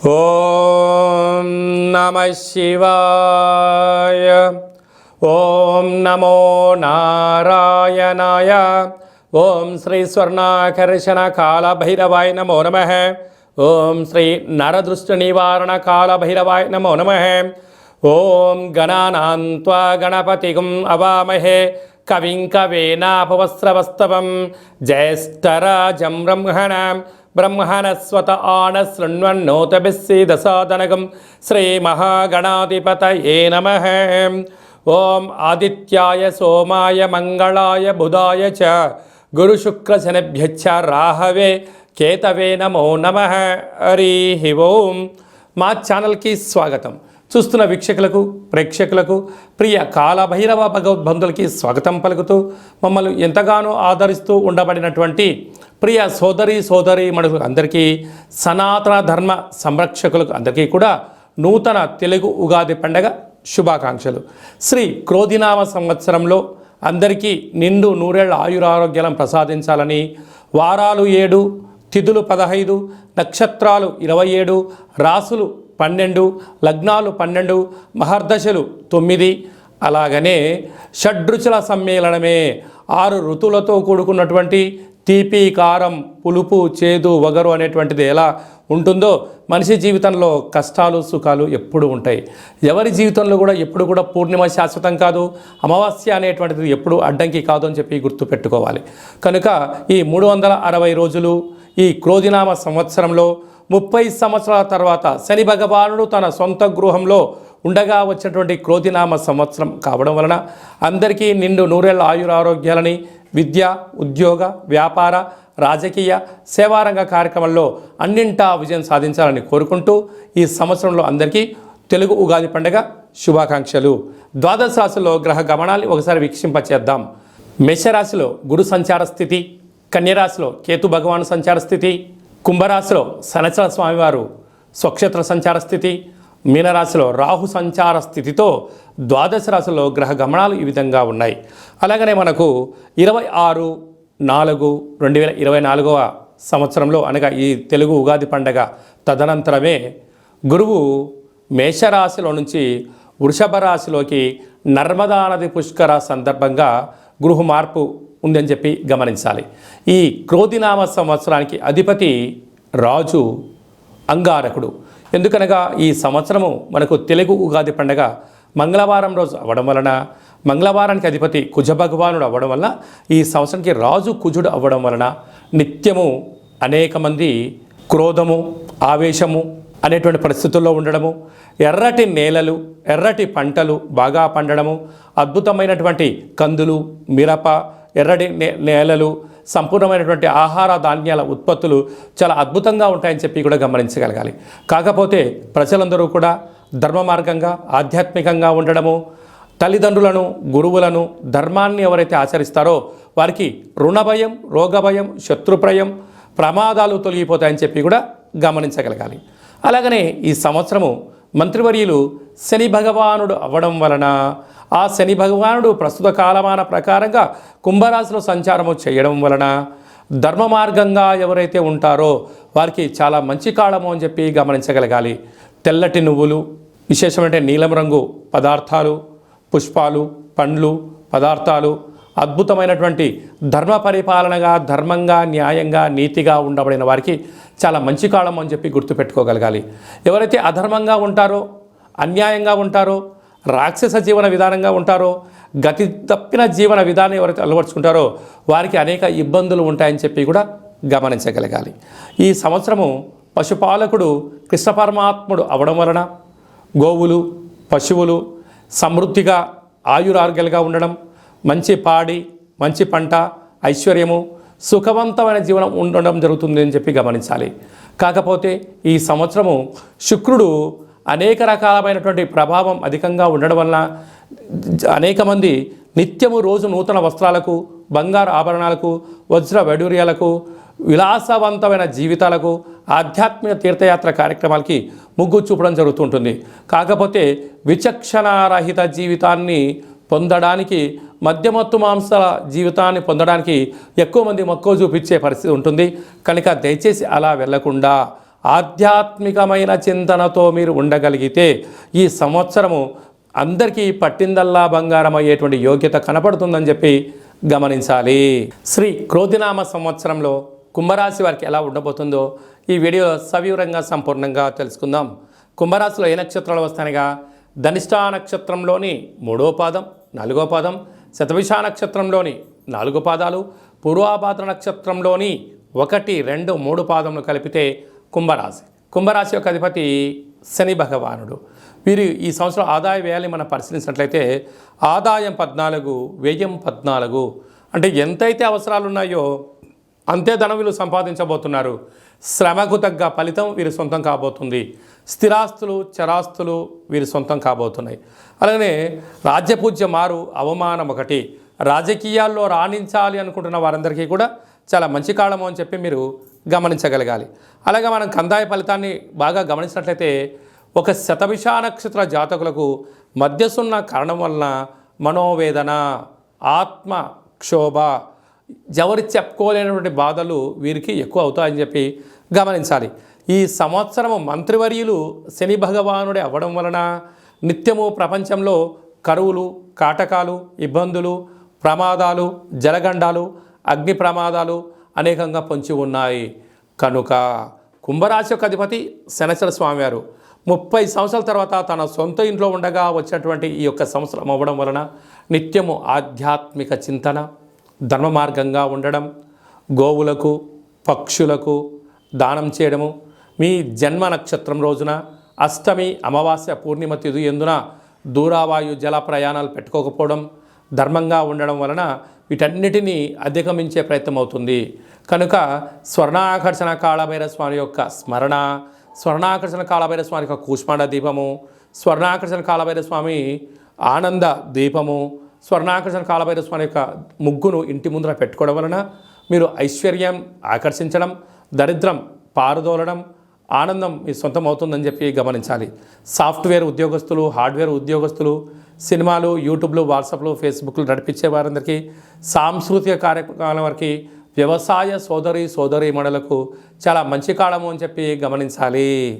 ఓం నమః శివాయ. ఓం నమో నారాయణాయ. ఓం శ్రీ స్వర్ణాకర్షణ కాల భైరవాయ నమో నమః. ఓం శ్రీ నరదృష్టి నివారణ కాల భైరవాయ నమో నమః. ఓం గణానాం త్వా గణపతిగం అవామహే కవిం కవేనాపవస్రవస్తవం జ్యేష్ఠరాజం బ్రహ్మణస్వత ఆనశృణ్వన్నోతభిస్సీదసాదనగం శ్రీమహాగణాధిపతయే నమః. ఓం ఆదిత్యాయ సోమాయ మంగళాయ బుధాయ చ గురుశుక్రశనిభ్యశ్చ రాహవే కేతవే నమో నమః. హరి ఓం. మా ఛానల్కి స్వాగతం. చూస్తున్న వీక్షకులకు ప్రేక్షకులకు ప్రియ కాలభైరవ భగవద్బంధులకి స్వాగతం పలుకుతూ మమ్మల్ని ఎంతగానో ఆదరిస్తూ ఉండబడినటువంటి ప్రియ సోదరి మనుషులకు అందరికీ, సనాతన ధర్మ సంరక్షకులకు అందరికీ కూడా నూతన తెలుగు ఉగాది పండగ శుభాకాంక్షలు. శ్రీ క్రోధినామ సంవత్సరంలో అందరికీ నిండు నూరేళ్ల ఆయురారోగ్యాలను ప్రసాదించాలని, వారాలు 7, తిథులు 15, నక్షత్రాలు 27, రాసులు 12, లగ్నాలు 12, మహర్దశలు 9, అలాగనే షడ్రుచుల సమ్మేళనమే 6 ఋతువులతో కూడుకున్నటువంటి తీపి, కారం, పులుపు, చేదు, వగరు అనేటువంటిది ఎలా ఉంటుందో మనిషి జీవితంలో కష్టాలు సుఖాలు ఎప్పుడు ఉంటాయి. ఎవరి జీవితంలో కూడా ఎప్పుడు కూడా పూర్ణిమ శాశ్వతం కాదు, అమావాస్య అనేటువంటిది ఎప్పుడు అడ్డంకి కాదు అని చెప్పి గుర్తుపెట్టుకోవాలి. కనుక ఈ 360 రోజులు ఈ క్రోధినామ సంవత్సరంలో 30 సంవత్సరాల తర్వాత శని భగవానుడు తన సొంత గృహంలో ఉండగా వచ్చినటువంటి క్రోధినామ సంవత్సరం కావడం వలన అందరికీ నిండు నూరేళ్ల ఆయురారోగ్యాలని, విద్య, ఉద్యోగ, వ్యాపార, రాజకీయ, సేవారంగ కార్యక్రమాల్లో అన్నింటా విజయం సాధించాలని కోరుకుంటూ ఈ సంవత్సరంలో అందరికీ తెలుగు ఉగాది పండుగ శుభాకాంక్షలు. ద్వాదశ రాశిలో గ్రహ గమనాన్ని ఒకసారి వీక్షింపచేద్దాం. మేషరాశిలో గురు సంచార స్థితి, కన్యరాశిలో కేతు భగవాను సంచార స్థితి, కుంభరాశిలో శనిచర స్వామివారు స్వక్షేత్ర సంచార స్థితి, మీనరాశిలో రాహు సంచార స్థితితో ద్వాదశ రాశిలో గ్రహ గమనాలు ఈ విధంగా ఉన్నాయి. అలాగనే మనకు 26/4/2024 సంవత్సరంలో అనగా ఈ తెలుగు ఉగాది పండగ తదనంతరమే గురువు మేషరాశిలో నుంచి వృషభ రాశిలోకి నర్మదా నది పుష్కర సందర్భంగా గృహ మార్పు ఉందని చెప్పి గమనించాలి. ఈ క్రోధినామ సంవత్సరానికి అధిపతి రాజు అంగారకుడు. ఎందుకనగా ఈ సంవత్సరము మనకు తెలుగు ఉగాది పండగ మంగళవారం రోజు అవ్వడం వలన, మంగళవారానికి అధిపతి కుజ భగవానుడు అవ్వడం వలన, ఈ సంవత్సరానికి రాజు కుజుడు అవ్వడం వలన నిత్యము అనేక మంది క్రోధము, ఆవేశము అనేటువంటి పరిస్థితుల్లో ఉండడము, ఎర్రటి నేలలు, ఎర్రటి పంటలు బాగా పండడము, అద్భుతమైనటువంటి కందులు, మిరప, ఎర్రటి నేలలు, సంపూర్ణమైనటువంటి ఆహార ధాన్యాల ఉత్పత్తులు చాలా అద్భుతంగా ఉంటాయని చెప్పి కూడా గమనించగలగాలి. కాకపోతే ప్రజలందరూ కూడా ధర్మ మార్గంగా, ఆధ్యాత్మికంగా ఉండడము, తల్లిదండ్రులను, గురువులను, ధర్మాన్ని ఎవరైతే ఆచరిస్తారో వారికి రుణభయం, రోగభయం, శత్రుప్రయం, ప్రమాదాలు తొలగిపోతాయని చెప్పి కూడా గమనించగలగాలి. అలాగనే ఈ సంవత్సరము మంత్రివర్యులు శని భగవానుడు అవ్వడం వలన ఆ శని భగవానుడు ప్రస్తుత కాలమాన ప్రకారంగా కుంభరాశిలో సంచారము చేయడం వలన ధర్మ మార్గంగా ఎవరైతే ఉంటారో వారికి చాలా మంచి కాలము అని చెప్పి గమనించగలగాలి. తెల్లటి నువ్వులు, విశేషమైన నీలం రంగు పదార్థాలు, పుష్పాలు, పండ్లు, పదార్థాలు, అద్భుతమైనటువంటి ధర్మ పరిపాలనగా, ధర్మంగా, న్యాయంగా, నీతిగా ఉండబడిన వారికి చాలా మంచి కాలం అని చెప్పి గుర్తుపెట్టుకోగలగాలి. ఎవరైతే అధర్మంగా ఉంటారో, అన్యాయంగా ఉంటారో, రాక్షస జీవన విధానంగా ఉంటారో, గతి తప్పిన జీవన విధానం ఎవరైతే అలవర్చుకుంటారో వారికి అనేక ఇబ్బందులు ఉంటాయని చెప్పి కూడా గమనించగలగాలి. ఈ సంవత్సరము పశుపాలకుడు కృష్ణ పరమాత్ముడు అవడం వలన గోవులు, పశువులు సమృద్ధిగా ఆయురారోగ్యాలుగా ఉండడం, మంచి పాడి, మంచి పంట, ఐశ్వర్యము, సుఖవంతమైన జీవనం ఉండడం జరుగుతుంది అని చెప్పి గమనించాలి. కాకపోతే ఈ సంవత్సరము శుక్రుడు అనేక రకాలమైనటువంటి ప్రభావం అధికంగా ఉండడం వలన అనేక మంది నిత్యము రోజు నూతన వస్త్రాలకు, బంగారు ఆభరణాలకు, వజ్ర వైడూర్యాలకు, విలాసవంతమైన జీవితాలకు, ఆధ్యాత్మిక తీర్థయాత్ర కార్యక్రమాలకి మొగ్గు చూపడం జరుగుతుంటుంది. కాకపోతే విచక్షణారహిత జీవితాన్ని పొందడానికి, మద్యమత్తు మాంసాల జీవితాన్ని పొందడానికి ఎక్కువ మంది మక్కువ చూపించే పరిస్థితి ఉంటుంది. కనుక దయచేసి అలా వెళ్లకుండా ఆధ్యాత్మికమైన చింతనతో మీరు ఉండగలిగితే ఈ సంవత్సరము అందరికీ పట్టిందల్లా బంగారం అయ్యేటువంటి యోగ్యత కనపడుతుందని చెప్పి గమనించాలి. శ్రీ క్రోధినామ సంవత్సరంలో కుంభరాశి వారికి ఎలా ఉండబోతుందో ఈ వీడియోలో సవివరంగా సంపూర్ణంగా తెలుసుకుందాం. కుంభరాశిలో ఏ నక్షత్రాలు వస్తాయనగా ధనిష్ఠా నక్షత్రంలోని 3వ పాదం 4వ పాదం, శతభిష నక్షత్రంలోని 4 పాదాలు, పూర్వాభాద్ర నక్షత్రంలోని 1, 2, 3 పాదములు కలిపితే కుంభరాశి. కుంభరాశి యొక్క అధిపతి శని భగవానుడు. వీరు ఈ సంవత్సరం ఆదాయ వ్యయాన్ని మనం పరిశీలించినట్లయితే ఆదాయం 14, వ్యయం 14. అంటే ఎంతైతే అవసరాలు ఉన్నాయో అంతే ధనం వీళ్ళు సంపాదించబోతున్నారు. శ్రమకు తగ్గ ఫలితం వీరి సొంతం కాబోతుంది. స్థిరాస్తులు చరాస్తులు వీరి సొంతం కాబోతున్నాయి. అలాగే రాజ్యపూజ్య మారు, అవమానం 1. రాజకీయాల్లో రాణించాలి అనుకుంటున్న వారందరికీ కూడా చాలా మంచి కాలము అని చెప్పి మీరు గమనించగలగాలి. అలాగే మనం కందాయ ఫలితాన్ని బాగా గమనించినట్లయితే ఒక శతభిష నక్షత్ర జాతకులకు మధ్యసున్న కారణం వలన మనోవేదన, ఆత్మ క్షోభ, ఎవరి చెప్పుకోలేనటువంటి బాధలు వీరికి ఎక్కువ అవుతాయని చెప్పి గమనించాలి. ఈ సంవత్సరము మంత్రివర్యులు శని భగవానుడే అవ్వడం వలన నిత్యము ప్రపంచంలో కరువులు, కాటకాలు, ఇబ్బందులు, ప్రమాదాలు, జలగండాలు, అగ్ని ప్రమాదాలు అనేకంగా పొంచి ఉన్నాయి. కనుక కుంభరాశి యొక్క అధిపతి శనైశ్వర స్వామివారు 30 సంవత్సరాల తర్వాత తన సొంత ఇంట్లో ఉండగా వచ్చినటువంటి ఈ యొక్క సంవత్సరం అవ్వడం వలన నిత్యము ఆధ్యాత్మిక చింతన, ధర్మ మార్గంగా ఉండడం, గోవులకు పక్షులకు దానం చేయడము, మీ జన్మ నక్షత్రం రోజున అష్టమి, అమావాస్య, పూర్ణిమ తిథి ఎందున దూరావాయు జల ప్రయాణాలు పెట్టుకోకపోవడం, ధర్మంగా ఉండడం వలన వీటన్నిటినీ అధిగమించే ప్రయత్నం అవుతుంది. కనుక స్వర్ణాకర్షణ కాళభైరవ స్వామి యొక్క స్మరణ, స్వర్ణాకర్షణ కాళభైరవ స్వామి యొక్క కూష్మాండ దీపము, స్వర్ణాకర్షణ కాళభైరవ స్వామి ఆనంద దీపము, స్వర్ణాకర్షణ కాళభైరవ స్వామి యొక్క ముగ్గును ఇంటి ముందర పెట్టుకోవడం వలన మీరు ఐశ్వర్యం ఆకర్షించడం, దరిద్రం పారదోలడం, ఆనందం మీ సొంతం అవుతుందని చెప్పి గమనించాలి. సాఫ్ట్వేర్ ఉద్యోగస్తులు, హార్డ్వేర్ ఉద్యోగస్తులు, సినిమాలు, యూట్యూబ్లు, వాట్సాప్లు, ఫేస్బుక్లు నడిపించే వారందరికీ, సాంస్కృతిక కార్యక్రమాల వారికి, వ్యవసాయ సోదరీమణులకు చాలా మంచి కాలము అని చెప్పి గమనించాలి.